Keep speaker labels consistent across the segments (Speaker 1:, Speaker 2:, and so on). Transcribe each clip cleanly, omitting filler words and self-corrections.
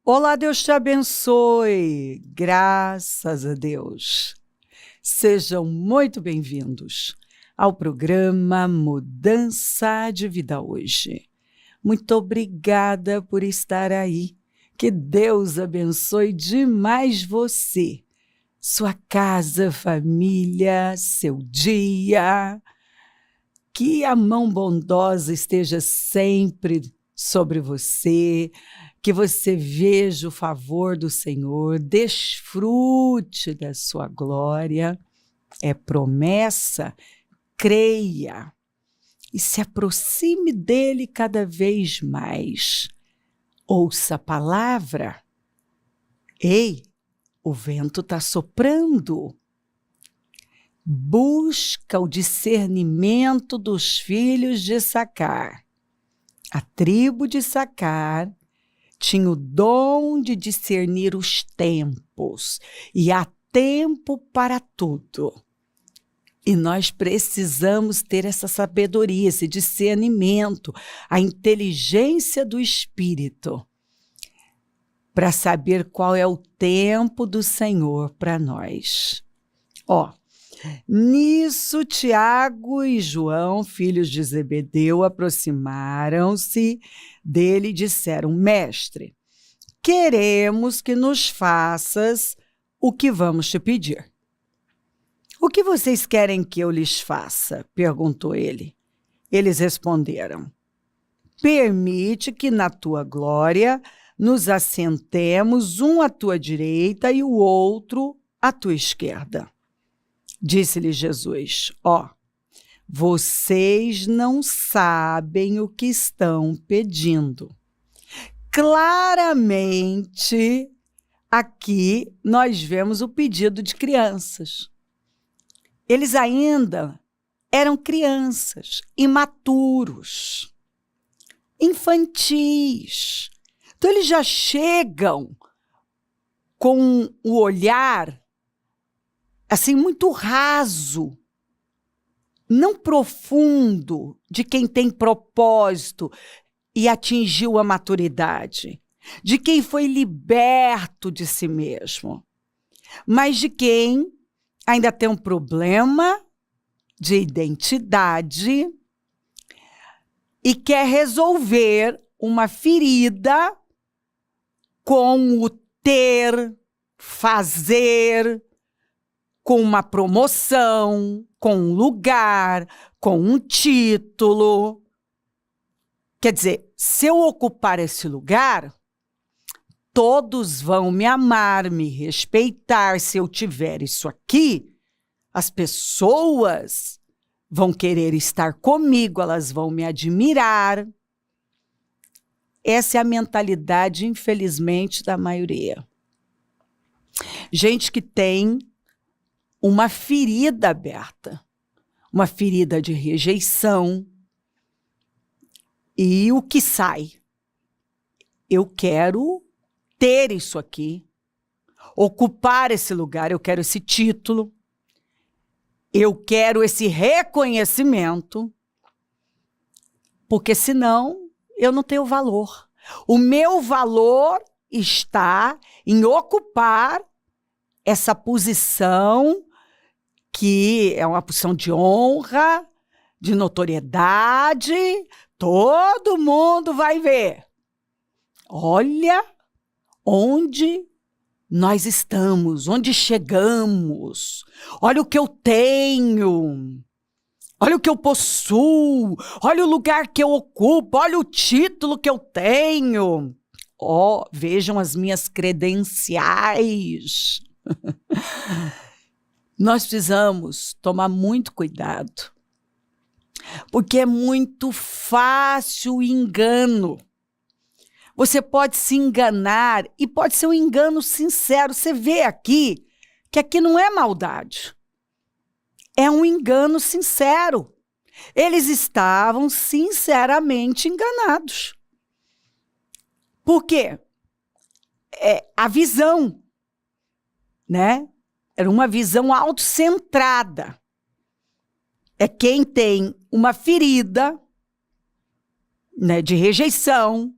Speaker 1: Olá, Deus te abençoe. Graças a Deus. Sejam muito bem-vindos ao programa Mudança de Vida Hoje. Muito obrigada por estar aí. Que Deus abençoe demais você, sua casa, família, seu dia. Que a mão bondosa esteja sempre sobre você, que você veja o favor do Senhor, desfrute da sua glória. É promessa, creia e se aproxime dele cada vez mais. Ouça a palavra. Ei, o vento está soprando. Busca o discernimento dos filhos de Issacar. A tribo de Issacar tinha o dom de discernir os tempos, e há tempo para tudo. E nós precisamos ter essa sabedoria, esse discernimento, a inteligência do Espírito, para saber qual é o tempo do Senhor para nós. Nisso, Tiago e João, filhos de Zebedeu, aproximaram-se dele e disseram: Mestre, queremos que nos faças o que vamos te pedir. O que vocês querem que eu lhes faça? Perguntou ele. Eles responderam: Permite que na tua glória nos assentemos, um à tua direita e o outro à tua esquerda. Disse-lhe Jesus: vocês não sabem o que estão pedindo. Claramente, aqui nós vemos o pedido de crianças. Eles ainda eram crianças, imaturos, infantis. Então, eles já chegam com o olhar assim, muito raso, não profundo, de quem tem propósito e atingiu a maturidade, de quem foi liberto de si mesmo, mas de quem ainda tem um problema de identidade e quer resolver uma ferida com o ter, fazer, com uma promoção, com um lugar, com um título. Quer dizer, se eu ocupar esse lugar, todos vão me amar, me respeitar. Se eu tiver isso aqui, as pessoas vão querer estar comigo, elas vão me admirar. Essa é a mentalidade, infelizmente, da maioria. Gente que tem uma ferida aberta, uma ferida de rejeição. E o que sai? Eu quero ter isso aqui, ocupar esse lugar, eu quero esse título, eu quero esse reconhecimento, porque senão eu não tenho valor. O meu valor está em ocupar essa posição que é uma posição de honra, de notoriedade, todo mundo vai ver. Olha onde nós estamos, onde chegamos, olha o que eu tenho, olha o que eu possuo, olha o lugar que eu ocupo, olha o título que eu tenho. Vejam as minhas credenciais. Nós precisamos tomar muito cuidado, porque é muito fácil o engano. Você pode se enganar e pode ser um engano sincero. Você vê aqui que aqui não é maldade, é um engano sincero. Eles estavam sinceramente enganados. Por quê? A visão, né? Era uma visão autocentrada. É quem tem uma ferida, né, de rejeição,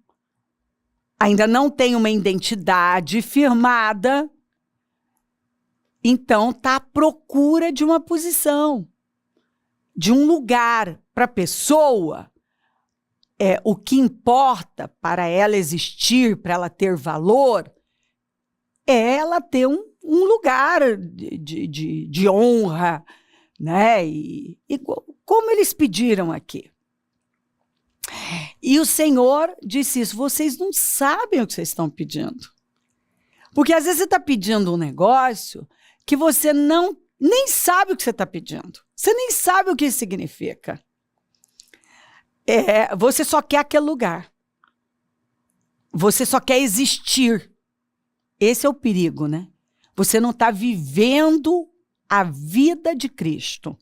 Speaker 1: ainda não tem uma identidade firmada, então está à procura de uma posição, de um lugar para a pessoa. O que importa para ela existir, para ela ter valor, é ela ter um lugar de honra, né? E como eles pediram aqui. E o Senhor disse isso: vocês não sabem o que vocês estão pedindo. Porque às vezes você está pedindo um negócio que você nem sabe o que você está pedindo. Você nem sabe o que isso significa. Você só quer aquele lugar. Você só quer existir. Esse é o perigo, né? Você não está vivendo a vida de Cristo,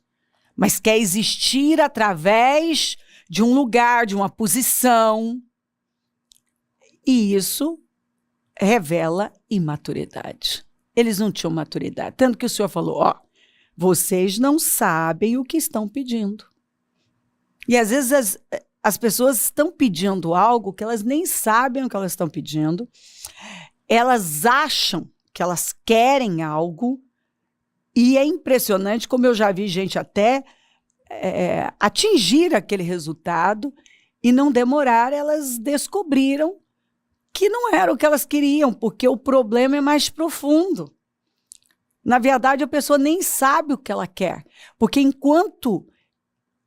Speaker 1: mas quer existir através de um lugar, de uma posição. E isso revela imaturidade. Eles não tinham maturidade. Tanto que o Senhor falou, vocês não sabem o que estão pedindo. E às vezes as pessoas estão pedindo algo que elas nem sabem o que elas estão pedindo. Elas acham que elas querem algo. E é impressionante como eu já vi gente até atingir aquele resultado e não demorar, elas descobriram que não era o que elas queriam, porque o problema é mais profundo. Na verdade, a pessoa nem sabe o que ela quer, porque enquanto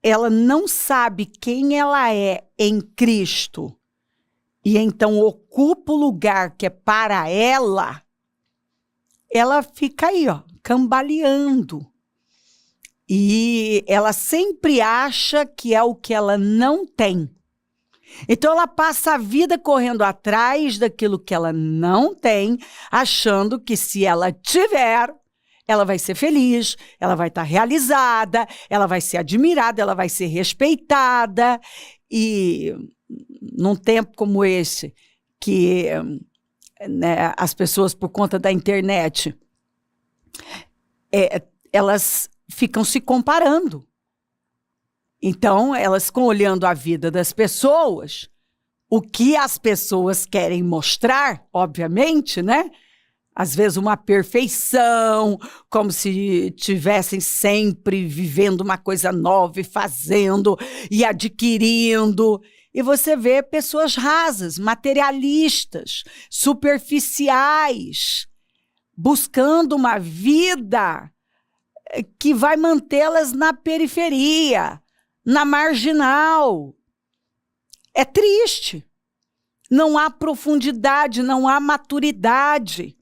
Speaker 1: ela não sabe quem ela é em Cristo e então ocupa o lugar que é para ela, ela fica aí, cambaleando. E ela sempre acha que é o que ela não tem. Então ela passa a vida correndo atrás daquilo que ela não tem, achando que se ela tiver, ela vai ser feliz, ela vai estar realizada, ela vai ser admirada, ela vai ser respeitada. E num tempo como esse, que né, as pessoas, por conta da internet, elas ficam se comparando. Então, elas ficam olhando a vida das pessoas, o que as pessoas querem mostrar, obviamente, né? Às vezes uma perfeição, como se tivessem sempre vivendo uma coisa nova e fazendo e adquirindo. E você vê pessoas rasas, materialistas, superficiais, buscando uma vida que vai mantê-las na periferia, na marginal. É triste. Não há profundidade, não há maturidade.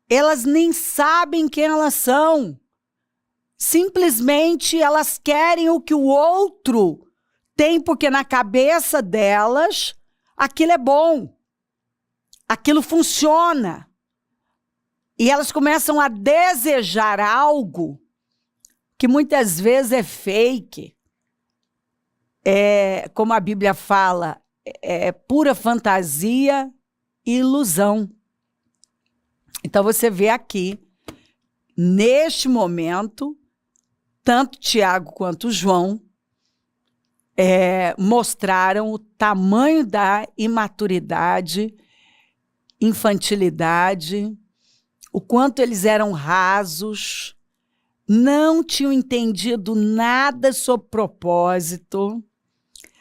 Speaker 1: Elas nem sabem quem elas são. Simplesmente elas querem o que o outro tem, porque na cabeça delas aquilo é bom, aquilo funciona. E elas começam a desejar algo que muitas vezes é fake. Como a Bíblia fala, é pura fantasia e ilusão. Então você vê aqui, neste momento, tanto Tiago quanto João mostraram o tamanho da imaturidade, infantilidade, o quanto eles eram rasos, não tinham entendido nada sobre propósito,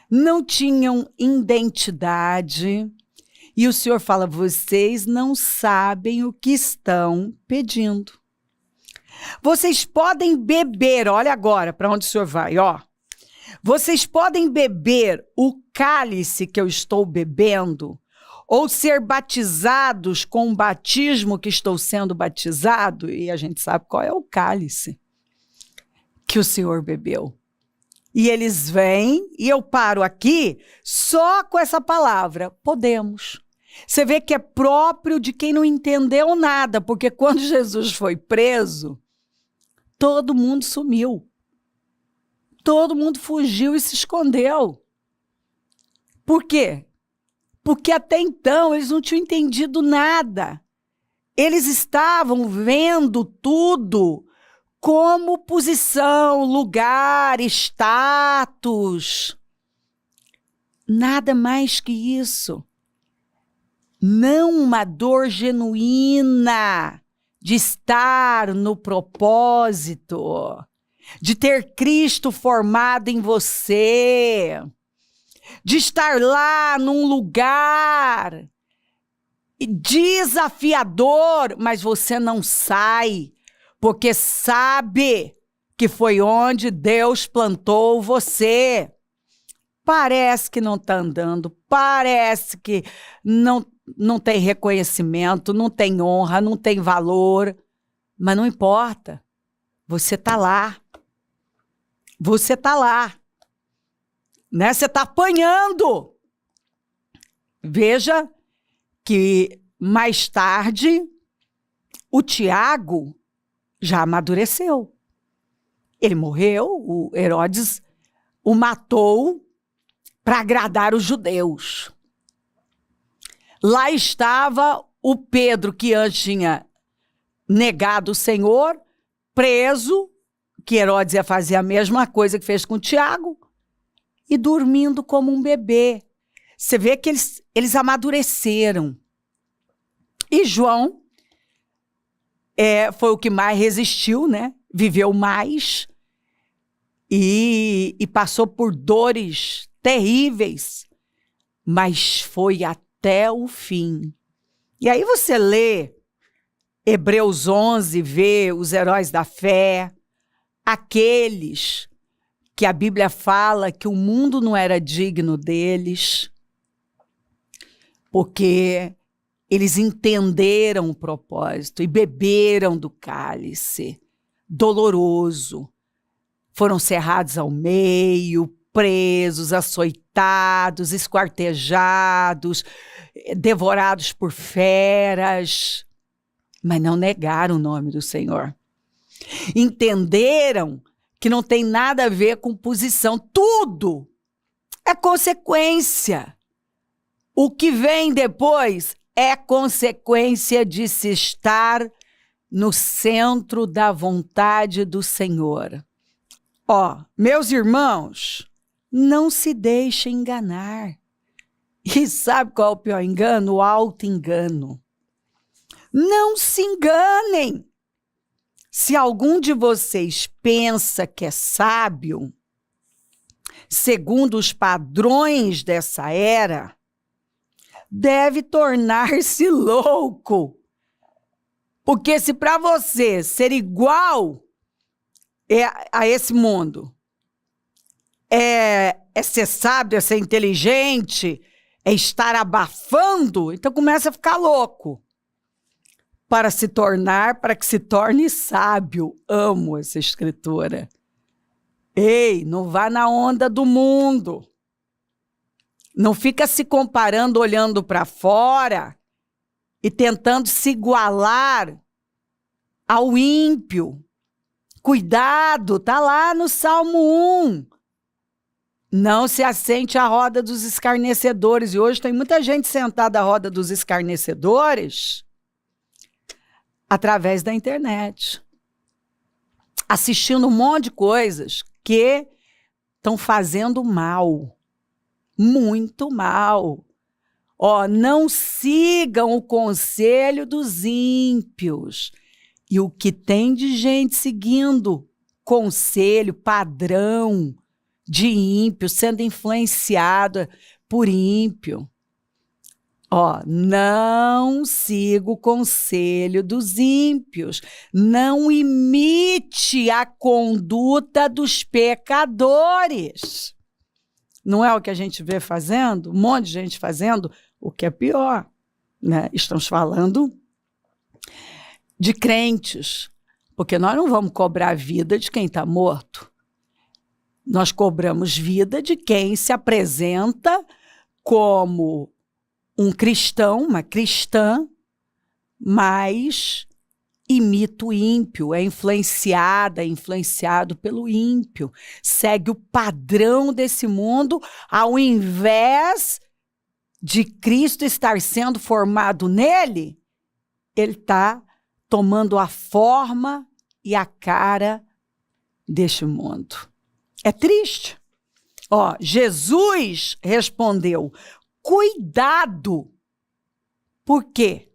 Speaker 1: não tinham identidade. E o Senhor fala, vocês não sabem o que estão pedindo. Vocês podem beber, olha agora para onde o Senhor vai, Vocês podem beber o cálice que eu estou bebendo, ou ser batizados com o batismo que estou sendo batizado, e a gente sabe qual é o cálice que o Senhor bebeu. E eles vêm, e eu paro aqui só com essa palavra, podemos. Você vê que é próprio de quem não entendeu nada, porque quando Jesus foi preso, todo mundo sumiu. Todo mundo fugiu e se escondeu. Por quê? Porque até então eles não tinham entendido nada. Eles estavam vendo tudo como posição, lugar, status. Nada mais que isso. não uma dor genuína de estar no propósito, de ter Cristo formado em você, de estar lá num lugar desafiador, mas você não sai, porque sabe que foi onde Deus plantou você. Parece que não está andando, parece que não tem reconhecimento, não tem honra, não tem valor, mas não importa, você está lá. Você está lá, né? Você está apanhando. Veja que mais tarde o Tiago já amadureceu. Ele morreu, o Herodes o matou para agradar os judeus. Lá estava o Pedro, que antes tinha negado o Senhor, preso, que Herodes ia fazer a mesma coisa que fez com o Tiago, e dormindo como um bebê. Você vê que eles amadureceram. E João foi o que mais resistiu, né? Viveu mais e passou por dores terríveis, mas foi até o fim. E aí você lê Hebreus 11, vê os heróis da fé, aqueles que a Bíblia fala que o mundo não era digno deles, porque eles entenderam o propósito e beberam do cálice doloroso. Foram cerrados ao meio, presos, açoitados, esquartejados, devorados por feras, mas não negaram o nome do Senhor. Entenderam que não tem nada a ver com posição, tudo é consequência. O que vem depois é consequência de se estar no centro da vontade do Senhor. Meus irmãos, não se deixem enganar. E sabe qual é o pior engano? O auto-engano. Não se enganem. Se algum de vocês pensa que é sábio, segundo os padrões dessa era, deve tornar-se louco. Porque se para você ser igual a esse mundo é ser sábio, é ser inteligente, é estar abafando, então começa a ficar louco. Para que se torne sábio. Amo essa escritura. Ei, não vá na onda do mundo. Não fica se comparando, olhando para fora e tentando se igualar ao ímpio. Cuidado, está lá no Salmo 1. Não se assente à roda dos escarnecedores. E hoje tem muita gente sentada à roda dos escarnecedores através da internet, assistindo um monte de coisas que estão fazendo mal, muito mal. Não sigam o conselho dos ímpios. E o que tem de gente seguindo conselho, padrão de ímpio, sendo influenciada por ímpio. Não siga o conselho dos ímpios. Não imite a conduta dos pecadores. Não é o que a gente vê fazendo? Um monte de gente fazendo, o que é pior, né? Estamos falando de crentes, porque nós não vamos cobrar a vida de quem está morto. Nós cobramos vida de quem se apresenta como um cristão, uma cristã, mas imita o ímpio, é influenciado pelo ímpio, segue o padrão desse mundo, ao invés de Cristo estar sendo formado nele, ele está tomando a forma e a cara deste mundo. É triste. Jesus respondeu: cuidado Por quê?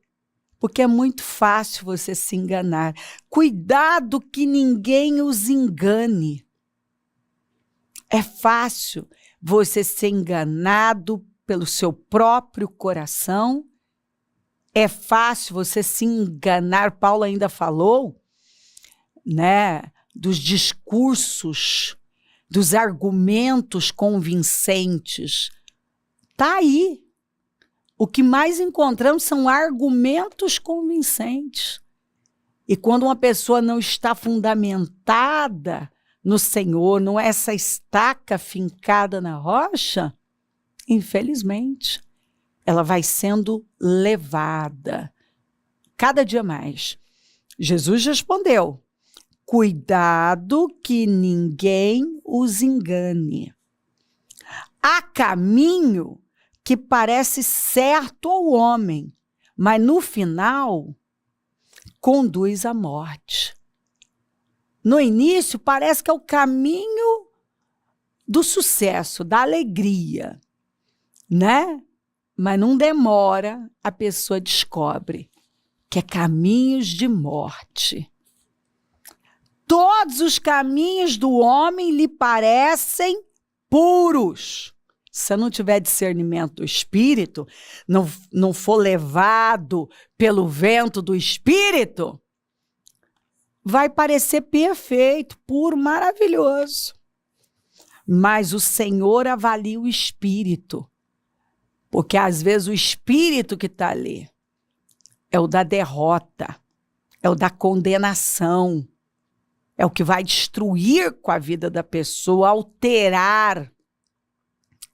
Speaker 1: Porque é muito fácil você se enganar. Cuidado que ninguém os engane. É fácil você ser enganado pelo seu próprio coração. É fácil você se enganar. Paulo ainda falou, né, dos discursos, dos argumentos convincentes. Está aí. O que mais encontramos são argumentos convincentes. E quando uma pessoa não está fundamentada no Senhor, não é essa estaca fincada na rocha, infelizmente, ela vai sendo levada cada dia mais. Jesus respondeu: cuidado que ninguém os engane. Há caminho que parece certo ao homem, mas no final conduz à morte. No início parece que é o caminho do sucesso, da alegria, né? Mas não demora, a pessoa descobre que é caminhos de morte. Todos os caminhos do homem lhe parecem puros. Se não tiver discernimento do Espírito, não for levado pelo vento do Espírito, vai parecer perfeito, puro, maravilhoso. Mas o Senhor avalia o Espírito, porque às vezes o Espírito que está ali é o da derrota, é o da condenação, é o que vai destruir com a vida da pessoa, alterar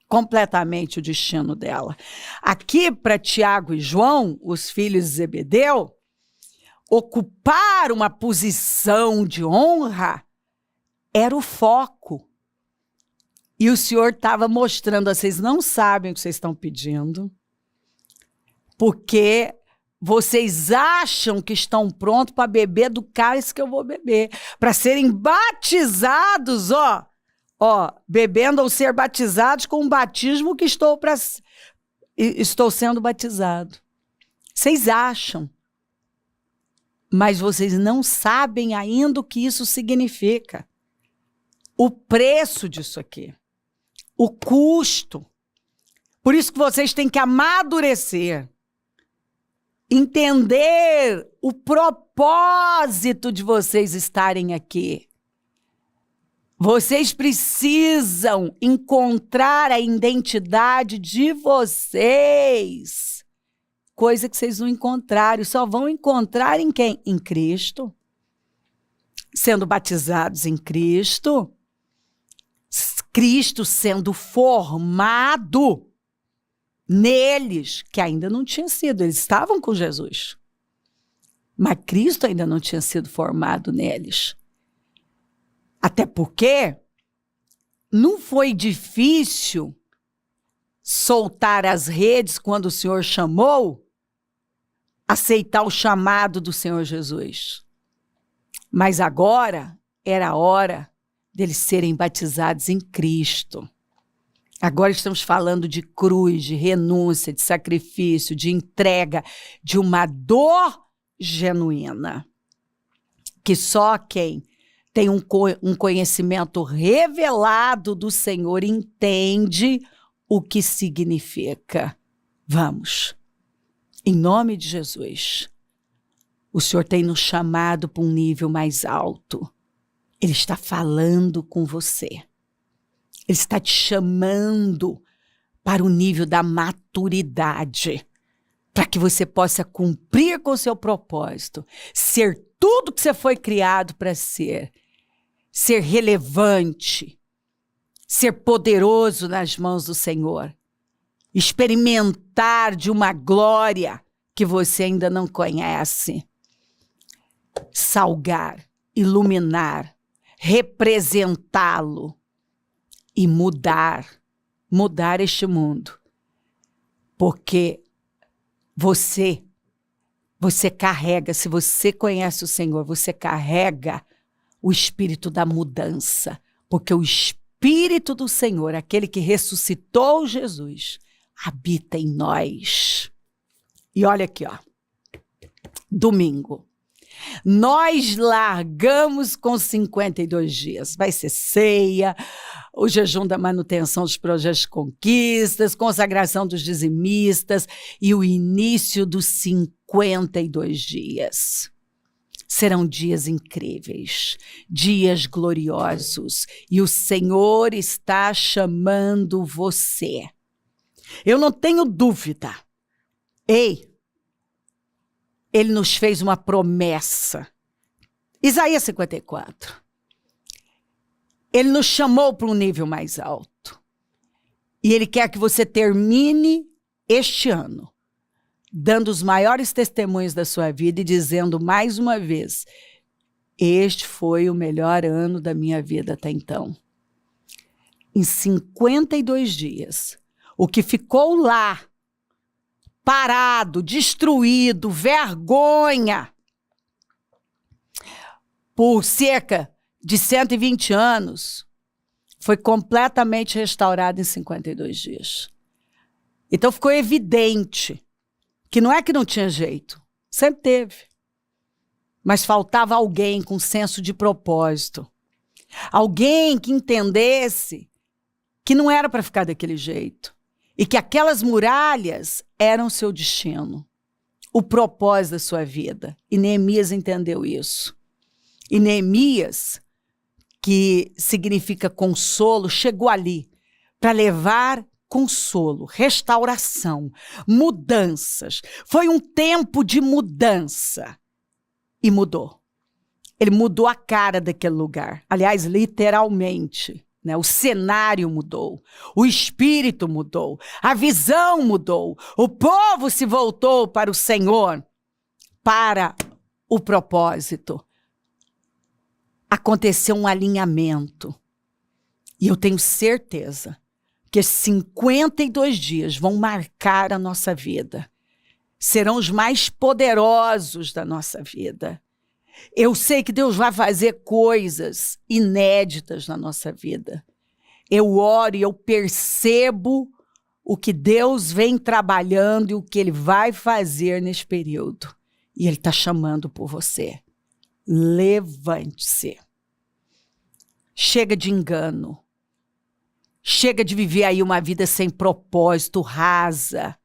Speaker 1: completamente o destino dela. Aqui, para Tiago e João, os filhos de Zebedeu, ocupar uma posição de honra era o foco. E o Senhor estava mostrando, vocês não sabem o que vocês estão pedindo, porque vocês acham que estão prontos para beber do cálice que eu vou beber, para serem batizados, bebendo ou ser batizados com o batismo que estou sendo batizado. Vocês acham, mas vocês não sabem ainda o que isso significa. O preço disso aqui, o custo. Por isso que vocês têm que amadurecer, entender o propósito de vocês estarem aqui. Vocês precisam encontrar a identidade de vocês. Coisa que vocês não encontraram. Só vão encontrar em quem? Em Cristo. Sendo batizados em Cristo. Cristo sendo formado neles, que ainda não tinha sido. Eles estavam com Jesus. Mas Cristo ainda não tinha sido formado neles. Até porque não foi difícil soltar as redes quando o Senhor chamou, aceitar o chamado do Senhor Jesus. Mas agora era a hora deles serem batizados em Cristo. Agora estamos falando de cruz, de renúncia, de sacrifício, de entrega, de uma dor genuína. Que só quem tem um conhecimento revelado do Senhor entende o que significa. Vamos, em nome de Jesus, o Senhor tem nos chamado para um nível mais alto. Ele está falando com você. Ele está te chamando para o nível da maturidade, para que você possa cumprir com o seu propósito, ser tudo que você foi criado para ser relevante, ser poderoso nas mãos do Senhor, experimentar de uma glória que você ainda não conhece, salgar, iluminar, representá-lo e mudar este mundo, porque você carrega, se você conhece o Senhor, você carrega o espírito da mudança, porque o Espírito do Senhor, aquele que ressuscitou Jesus, habita em nós. E olha aqui, ó. Domingo. Nós largamos com 52 dias. Vai ser ceia, o jejum da manutenção dos projetos de conquistas, consagração dos dizimistas e o início dos 52 dias. Serão dias incríveis, dias gloriosos, e o Senhor está chamando você. Eu não tenho dúvida. Ei, Ele nos fez uma promessa. Isaías 54. Ele nos chamou para um nível mais alto. E Ele quer que você termine este ano dando os maiores testemunhos da sua vida e dizendo mais uma vez: este foi o melhor ano da minha vida até então. Em 52 dias, o que ficou lá, parado, destruído, vergonha, por cerca de 120 anos, foi completamente restaurado em 52 dias. Então ficou evidente que não é que não tinha jeito, sempre teve. Mas faltava alguém com senso de propósito. Alguém que entendesse que não era para ficar daquele jeito. E que aquelas muralhas eram seu destino, o propósito da sua vida. E Neemias entendeu isso. E Neemias, que significa consolo, chegou ali para levar consolo, restauração, mudanças. Foi um tempo de mudança. E mudou. Ele mudou a cara daquele lugar. Aliás, literalmente. O cenário mudou, o espírito mudou, a visão mudou, o povo se voltou para o Senhor, para o propósito. Aconteceu um alinhamento. E eu tenho certeza que 52 dias vão marcar a nossa vida. Serão os mais poderosos da nossa vida. Eu sei que Deus vai fazer coisas inéditas na nossa vida. Eu oro e eu percebo o que Deus vem trabalhando e o que Ele vai fazer nesse período. E Ele está chamando por você. Levante-se. Chega de engano. Chega de viver aí uma vida sem propósito, rasa.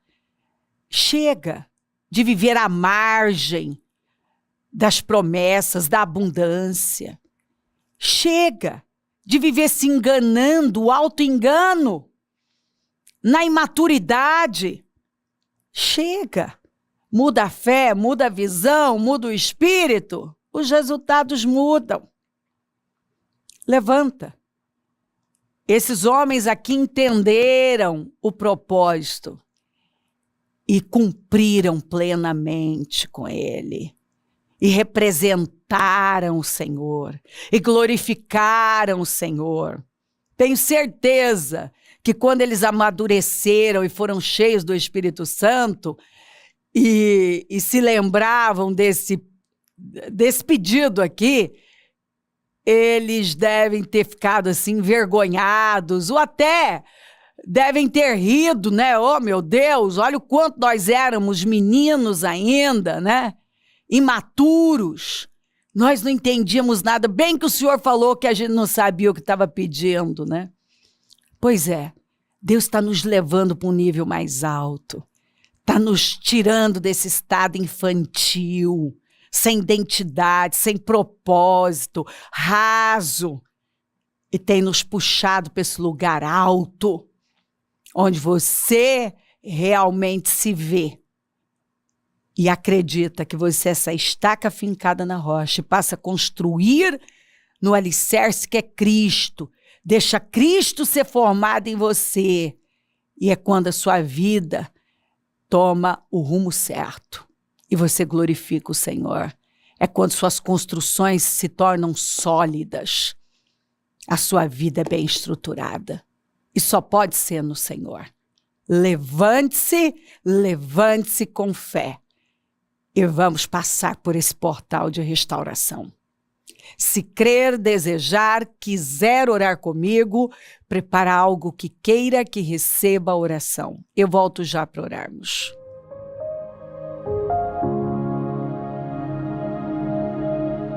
Speaker 1: Chega de viver à margem das promessas, da abundância. Chega de viver se enganando, o auto-engano, na imaturidade. Chega. Muda a fé, muda a visão, muda o espírito, os resultados mudam. Levanta. Esses homens aqui entenderam o propósito e cumpriram plenamente com ele. E representaram o Senhor, e glorificaram o Senhor. Tenho certeza que quando eles amadureceram e foram cheios do Espírito Santo, e se lembravam desse pedido aqui, eles devem ter ficado assim envergonhados, ou até devem ter rido, né? Oh, meu Deus, olha o quanto nós éramos meninos ainda, né? Imaturos, nós não entendíamos nada, bem que o Senhor falou que a gente não sabia o que estava pedindo, né? Pois é, Deus está nos levando para um nível mais alto, está nos tirando desse estado infantil, sem identidade, sem propósito, raso, e tem nos puxado para esse lugar alto, onde você realmente se vê. E acredita que você é essa estaca fincada na rocha e passa a construir no alicerce que é Cristo. Deixa Cristo ser formado em você. E é quando a sua vida toma o rumo certo. E você glorifica o Senhor. É quando suas construções se tornam sólidas. A sua vida é bem estruturada. E só pode ser no Senhor. Levante-se com fé. E vamos passar por esse portal de restauração. Se crer, desejar, quiser orar comigo, prepara algo que queira que receba a oração. Eu volto já para orarmos.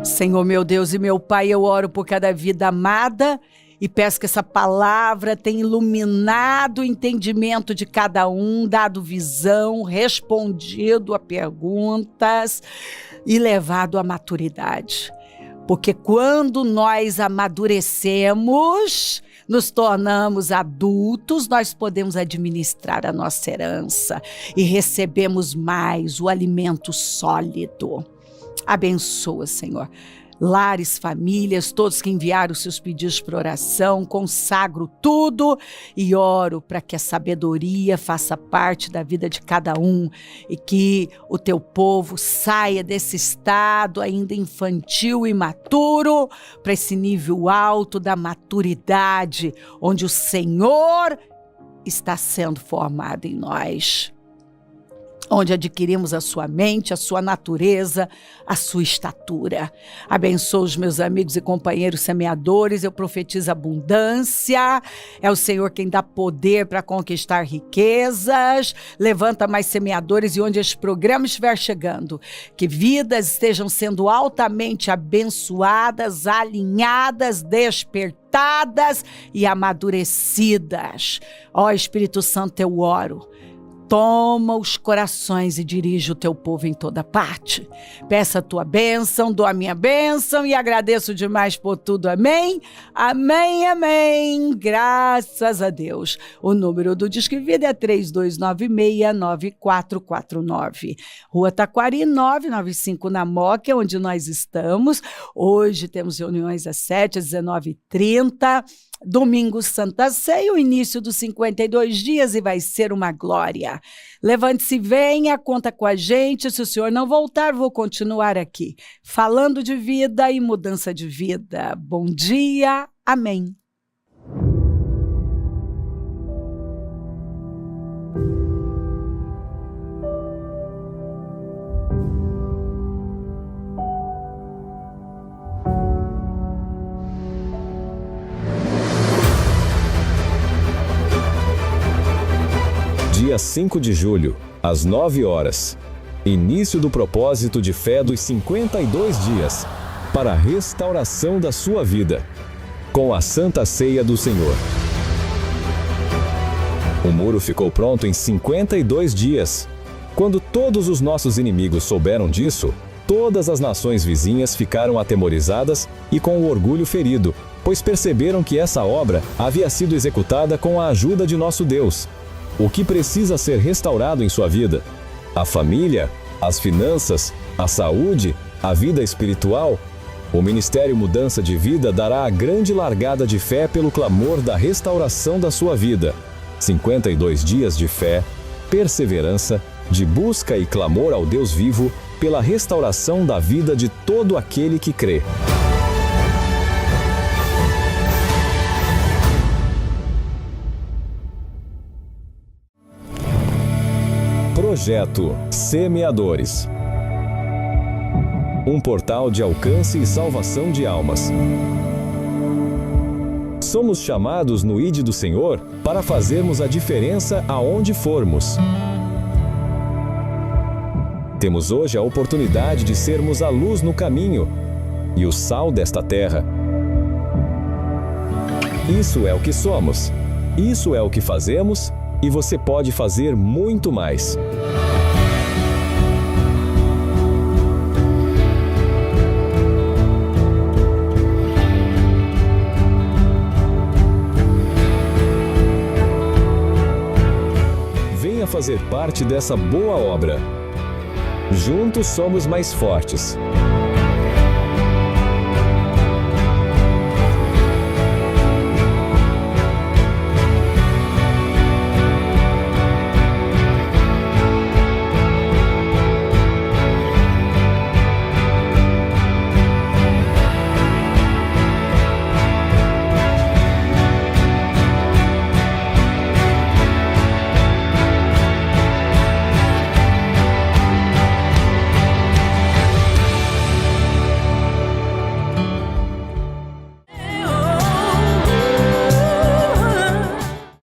Speaker 1: Senhor, meu Deus e meu Pai, eu oro por cada vida amada e peço que essa palavra tenha iluminado o entendimento de cada um, dado visão, respondido a perguntas e levado à maturidade. Porque quando nós amadurecemos, nos tornamos adultos, nós podemos administrar a nossa herança e recebemos mais o alimento sólido. Abençoa, Senhor, lares, famílias, todos que enviaram seus pedidos para oração, consagro tudo e oro para que a sabedoria faça parte da vida de cada um e que o teu povo saia desse estado ainda infantil e imaturo para esse nível alto da maturidade, onde o Senhor está sendo formado em nós. Onde adquirimos a sua mente, a sua natureza, a sua estatura. Abençoa os meus amigos e companheiros semeadores, eu profetizo abundância, é o Senhor quem dá poder para conquistar riquezas, levanta mais semeadores e onde este programa estiver chegando, que vidas estejam sendo altamente abençoadas, alinhadas, despertadas e amadurecidas. Ó Espírito Santo, eu oro. Toma os corações e dirige o teu povo em toda parte. Peça a tua bênção, dou a minha bênção e agradeço demais por tudo. Amém? Amém, amém. Graças a Deus. O número do Disque Vida é 3296-9449. Rua Taquari, 995 na Moca, onde nós estamos. Hoje temos reuniões às 7, às 19h30. Domingo Santa Ceia, o início dos 52 dias e vai ser uma glória. Levante-se, venha, conta com a gente. Se o senhor não voltar, vou continuar aqui, falando de vida e mudança de vida. Bom dia, amém.
Speaker 2: Dia 5 de julho, às 9 horas. Início do propósito de fé dos 52 dias para a restauração da sua vida, com a Santa Ceia do Senhor. O muro ficou pronto em 52 dias. Quando todos os nossos inimigos souberam disso, todas as nações vizinhas ficaram atemorizadas e com o orgulho ferido, pois perceberam que essa obra havia sido executada com a ajuda de nosso Deus. O que precisa ser restaurado em sua vida? A família, as finanças, a saúde, a vida espiritual? O Ministério Mudança de Vida dará a grande largada de fé pelo clamor da restauração da sua vida. 52 dias de fé, perseverança, de busca e clamor ao Deus vivo pela restauração da vida de todo aquele que crê. Projeto Semeadores. Um portal de alcance e salvação de almas. Somos chamados no ID do Senhor para fazermos a diferença aonde formos. Temos hoje a oportunidade de sermos a luz no caminho e o sal desta terra. Isso é o que somos, isso é o que fazemos e você pode fazer muito mais. Venha fazer parte dessa boa obra. Juntos somos mais fortes.